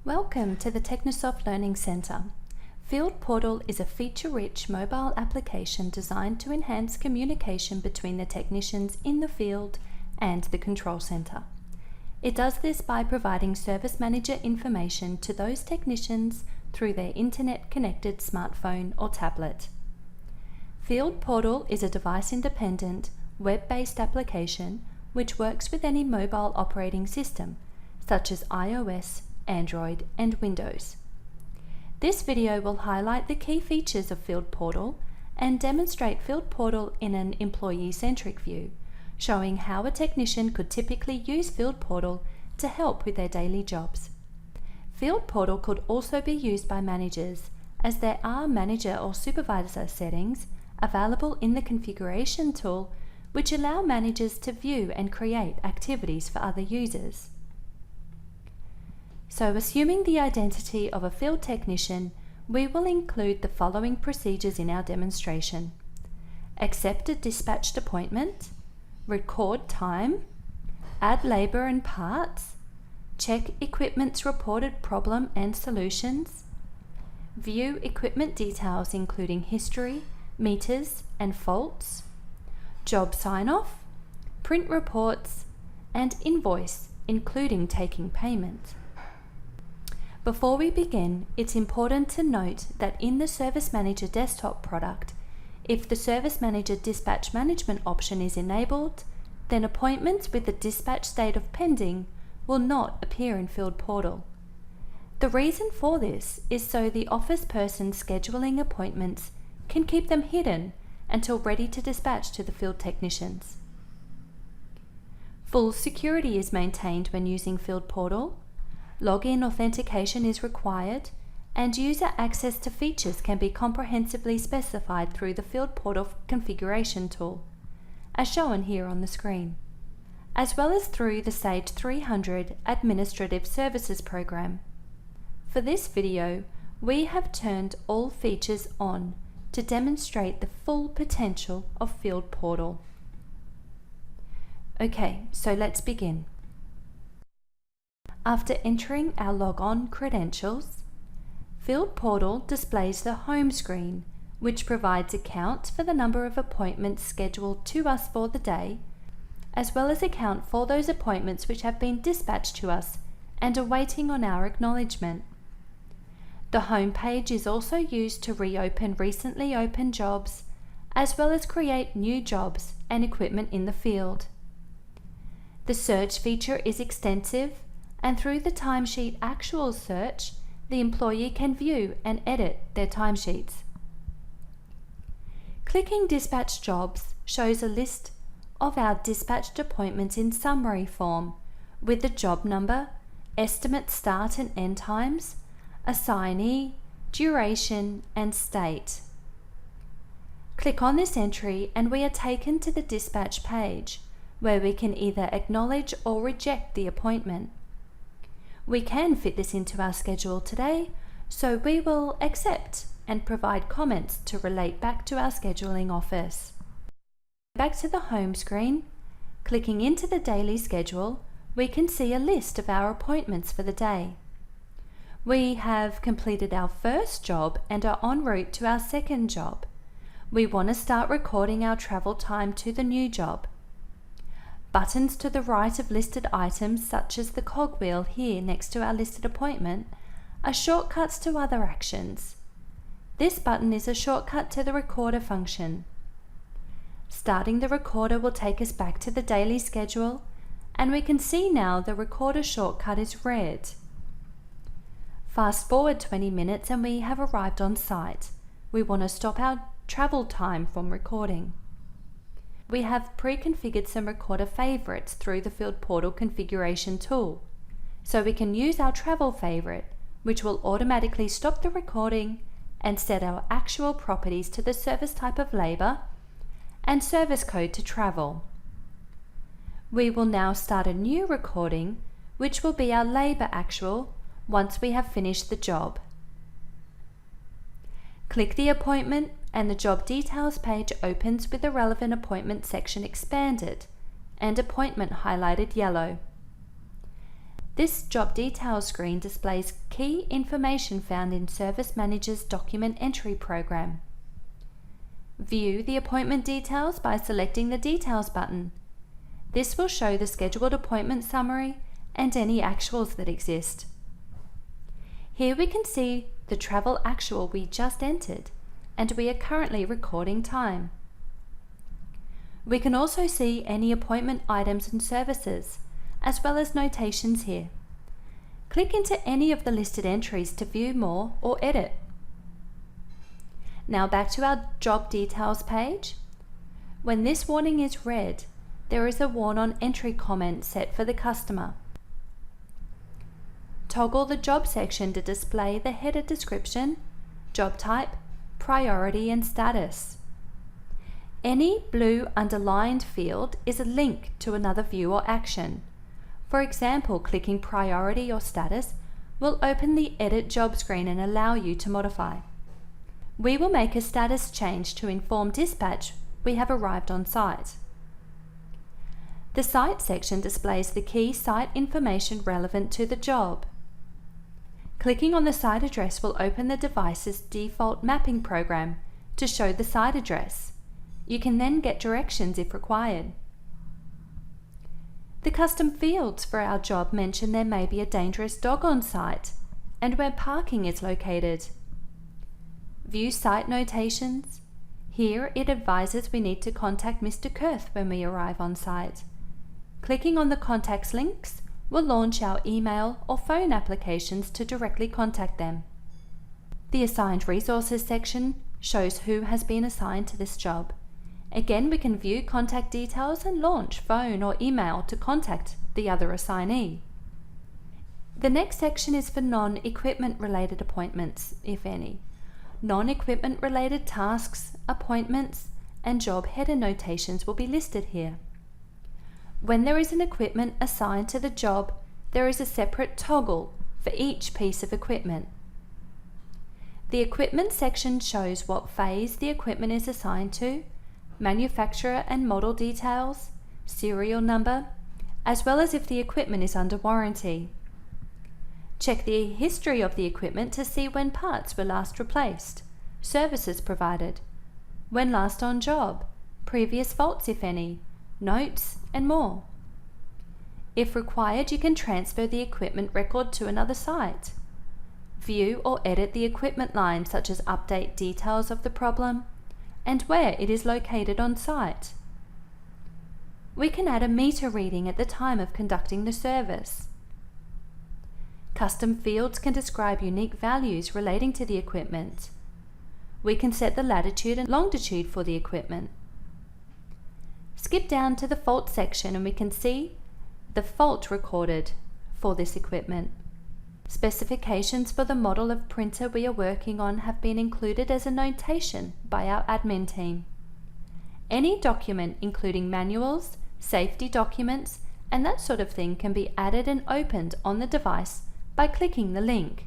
Welcome to the Technisoft Learning Centre. Field Portal is a feature-rich mobile application designed to enhance communication between the technicians in the field and the control centre. It does this by providing service manager information to those technicians through their internet-connected smartphone or tablet. Field Portal is a device-independent, web-based application which works with any mobile operating system, such as iOS, Android and Windows. This video will highlight the key features of Field Portal and demonstrate Field Portal in an employee-centric view, showing how a technician could typically use Field Portal to help with their daily jobs. Field Portal could also be used by managers, as there are manager or supervisor settings available in the configuration tool which allow managers to view and create activities for other users. So, assuming the identity of a field technician, we will include the following procedures in our demonstration: accept a dispatched appointment, record time, add labour and parts, check equipment's reported problem and solutions, view equipment details including history, meters and faults, job sign-off, print reports, and invoice, including taking payment. Before we begin, it's important to note that in the Service Manager desktop product, if the Service Manager Dispatch Management option is enabled, then appointments with the dispatch state of pending will not appear in Field Portal. The reason for this is so the office person scheduling appointments can keep them hidden until ready to dispatch to the field technicians. Full security is maintained when using Field Portal. Login authentication is required, and user access to features can be comprehensively specified through the Field Portal configuration tool, as shown here on the screen, as well as through the Sage 300 Administrative Services program. For this video, we have turned all features on to demonstrate the full potential of Field Portal. Okay, so let's begin. After entering our log-on credentials, Field Portal displays the home screen, which provides account for the number of appointments scheduled to us for the day, as well as account for those appointments which have been dispatched to us and are waiting on our acknowledgement. The home page is also used to reopen recently opened jobs, as well as create new jobs and equipment in the field. The search feature is extensive, and through the timesheet actual search, the employee can view and edit their timesheets. Clicking Dispatch Jobs shows a list of our dispatched appointments in summary form, with the job number, estimate start and end times, assignee, duration, and state. Click on this entry and we are taken to the dispatch page, where we can either acknowledge or reject the appointment. We can fit this into our schedule today, so we will accept and provide comments to relate back to our scheduling office. Back to the home screen, clicking into the daily schedule, we can see a list of our appointments for the day. We have completed our first job and are en route to our second job. We want to start recording our travel time to the new job. Buttons to the right of listed items, such as the cogwheel here next to our listed appointment, are shortcuts to other actions. This button is a shortcut to the recorder function. Starting the recorder will take us back to the daily schedule, and we can see now the recorder shortcut is red. Fast forward 20 minutes and we have arrived on site. We want to stop our travel time from recording. We have pre-configured some recorder favorites through the Field Portal configuration tool, so we can use our travel favorite, which will automatically stop the recording and set our actual properties to the service type of labour and service code to travel. We will now start a new recording, which will be our labour actual once we have finished the job. Click the appointment and the job details page opens with the relevant appointment section expanded and appointment highlighted yellow. This job details screen displays key information found in Service Manager's document entry program. View the appointment details by selecting the Details button. This will show the scheduled appointment summary and any actuals that exist. Here we can see the travel actual we just entered, and we are currently recording time. We can also see any appointment items and services, as well as notations here. Click into any of the listed entries to view more or edit. Now back to our job details page. When this warning is read, there is a warn on entry comment set for the customer. Toggle the job section to display the header description, job type, priority and status. Any blue underlined field is a link to another view or action. For example, clicking priority or status will open the Edit Job screen and allow you to modify. We will make a status change to inform dispatch we have arrived on site. The Site section displays the key site information relevant to the job. Clicking on the site address will open the device's default mapping program to show the site address. You can then get directions if required. The custom fields for our job mention there may be a dangerous dog on site and where parking is located. View site notations. Here it advises we need to contact Mr. Kurth when we arrive on site. Clicking on the contacts links will launch our email or phone applications to directly contact them. The Assigned Resources section shows who has been assigned to this job. Again, we can view contact details and launch phone or email to contact the other assignee. The next section is for non-equipment related appointments, if any. Non-equipment related tasks, appointments, and job header notations will be listed here. When there is an equipment assigned to the job, there is a separate toggle for each piece of equipment. The equipment section shows what phase the equipment is assigned to, manufacturer and model details, serial number, as well as if the equipment is under warranty. Check the history of the equipment to see when parts were last replaced, services provided, when last on job, previous faults if any, notes, and more. If required, you can transfer the equipment record to another site. View or edit the equipment line, such as update details of the problem and where it is located on site. We can add a meter reading at the time of conducting the service. Custom fields can describe unique values relating to the equipment. We can set the latitude and longitude for the equipment. Skip down to the fault section and we can see the fault recorded for this equipment. Specifications for the model of printer we are working on have been included as a notation by our admin team. Any document, including manuals, safety documents, and that sort of thing, can be added and opened on the device by clicking the link.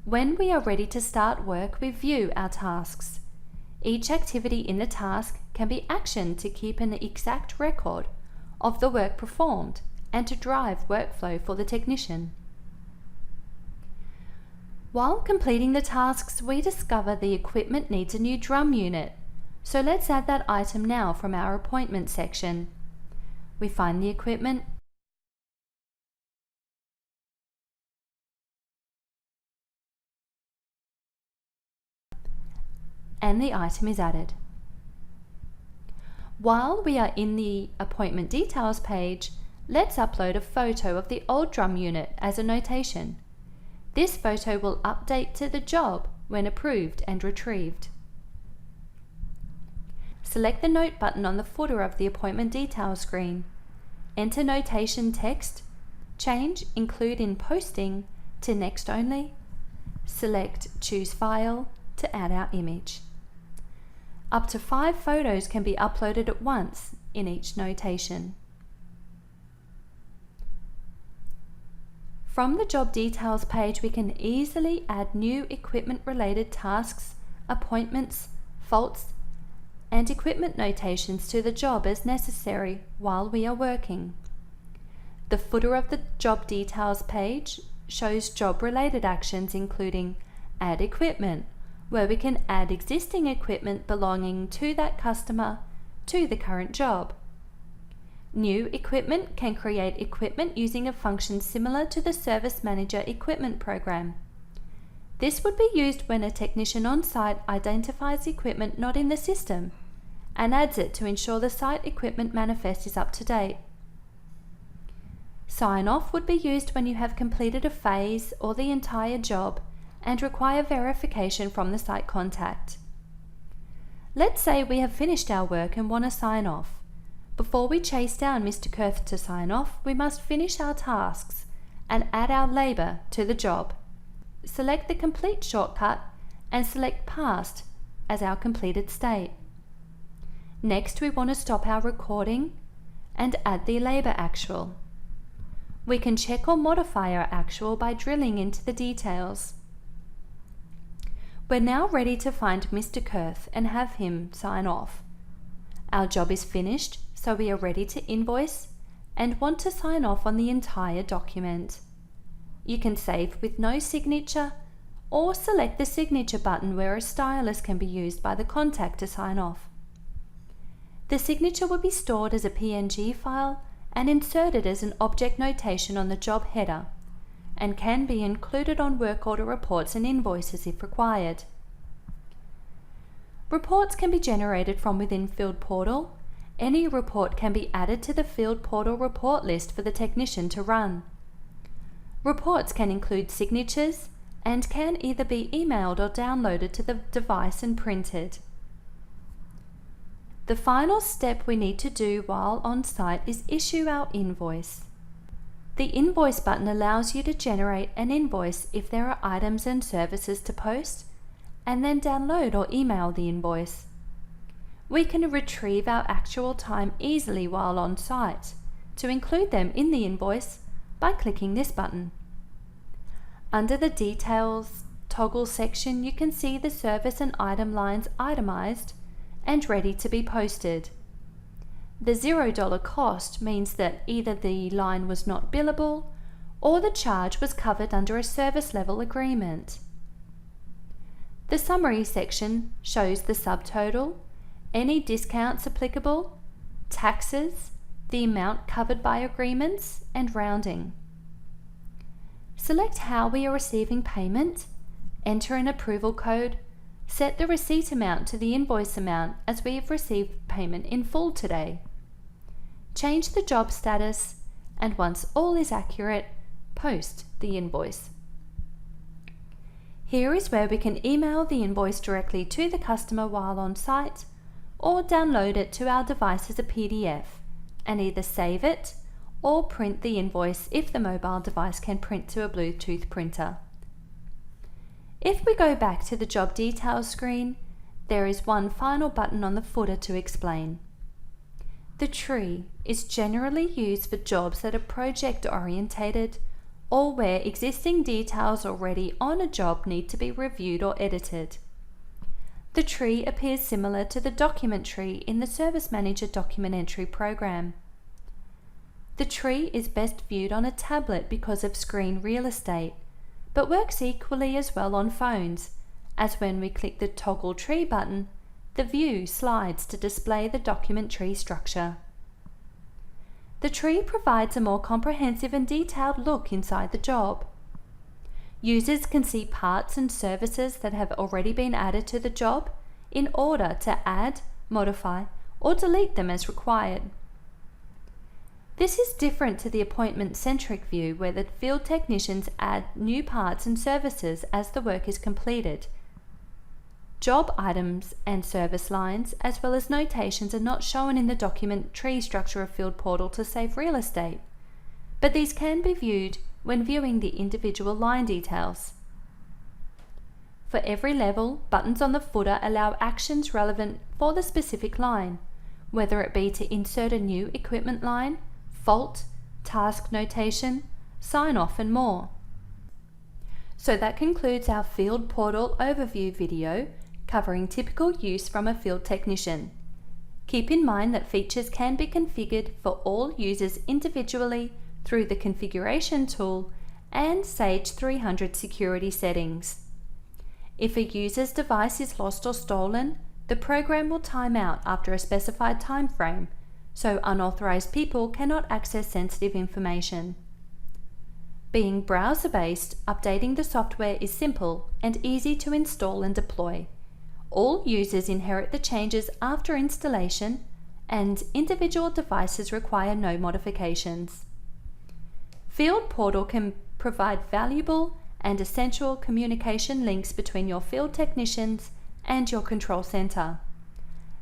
When we are ready to start work, we view our tasks. Each activity in the task can be actioned to keep an exact record of the work performed and to drive workflow for the technician. While completing the tasks, we discover the equipment needs a new drum unit. So let's add that item now from our appointment section. We find the equipment, and the item is added. While we are in the appointment details page, let's upload a photo of the old drum unit as a notation. This photo will update to the job when approved and retrieved. Select the Note button on the footer of the appointment details screen. Enter notation text, change Include in Posting to Next Only. Select Choose File to add our image. Up to 5 photos can be uploaded at once in each notation. From the job details page, we can easily add new equipment-related tasks, appointments, faults, and equipment notations to the job as necessary while we are working. The footer of the job details page shows job-related actions including add equipment, where we can add existing equipment belonging to that customer to the current job. New equipment can create equipment using a function similar to the Service Manager equipment program. This would be used when a technician on site identifies equipment not in the system and adds it to ensure the site equipment manifest is up to date. Sign off would be used when you have completed a phase or the entire job and require verification from the site contact. Let's say we have finished our work and want to sign off. Before we chase down Mr. Kurth to sign off, we must finish our tasks and add our labour to the job. Select the complete shortcut and select Past as our completed state. Next, we want to stop our recording and add the labour actual. We can check or modify our actual by drilling into the details. We're now ready to find Mr. Kurth and have him sign off. Our job is finished, so we are ready to invoice and want to sign off on the entire document. You can save with no signature or select the signature button where a stylus can be used by the contact to sign off. The signature will be stored as a PNG file and inserted as an object notation on the job header and can be included on work order reports and invoices if required. Reports can be generated from within Field Portal. Any report can be added to the Field Portal report list for the technician to run. Reports can include signatures and can either be emailed or downloaded to the device and printed. The final step we need to do while on site is issue our invoice. The invoice button allows you to generate an invoice if there are items and services to post, and then download or email the invoice. We can retrieve our actual time easily while on site to include them in the invoice by clicking this button. Under the Details toggle section, you can see the service and item lines itemized and ready to be posted. The $0 cost means that either the line was not billable or the charge was covered under a service level agreement. The Summary section shows the subtotal, any discounts applicable, taxes, the amount covered by agreements, and rounding. Select how we are receiving payment, enter an approval code, set the receipt amount to the invoice amount as we have received payment in full today. Change the job status, and once all is accurate, post the invoice. Here is where we can email the invoice directly to the customer while on site, or download it to our device as a PDF, and either save it or print the invoice if the mobile device can print to a Bluetooth printer. If we go back to the job details screen, there is one final button on the footer to explain. The tree is generally used for jobs that are project orientated or where existing details already on a job need to be reviewed or edited. The tree appears similar to the document tree in the Service Manager document entry program. The tree is best viewed on a tablet because of screen real estate, but works equally as well on phones, as when we click the Toggle Tree button, the view slides to display the document tree structure. The tree provides a more comprehensive and detailed look inside the job. Users can see parts and services that have already been added to the job in order to add, modify, or delete them as required. This is different to the appointment-centric view where the field technicians add new parts and services as the work is completed. Job items and service lines, as well as notations, are not shown in the document tree structure of Field Portal to save real estate, but these can be viewed when viewing the individual line details. For every level, buttons on the footer allow actions relevant for the specific line, whether it be to insert a new equipment line, fault, task notation, sign off, and more. So that concludes our Field Portal overview video covering typical use from a field technician. Keep in mind that features can be configured for all users individually through the Configuration tool and Sage 300 security settings. If a user's device is lost or stolen, the program will time out after a specified time frame, so unauthorized people cannot access sensitive information. Being browser-based, updating the software is simple and easy to install and deploy. All users inherit the changes after installation, and individual devices require no modifications. Field Portal can provide valuable and essential communication links between your field technicians and your control center,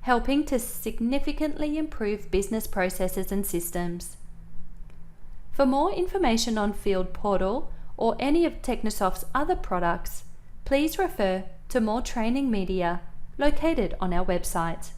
helping to significantly improve business processes and systems. For more information on Field Portal or any of Technisoft's other products, please refer to more training media located on our website.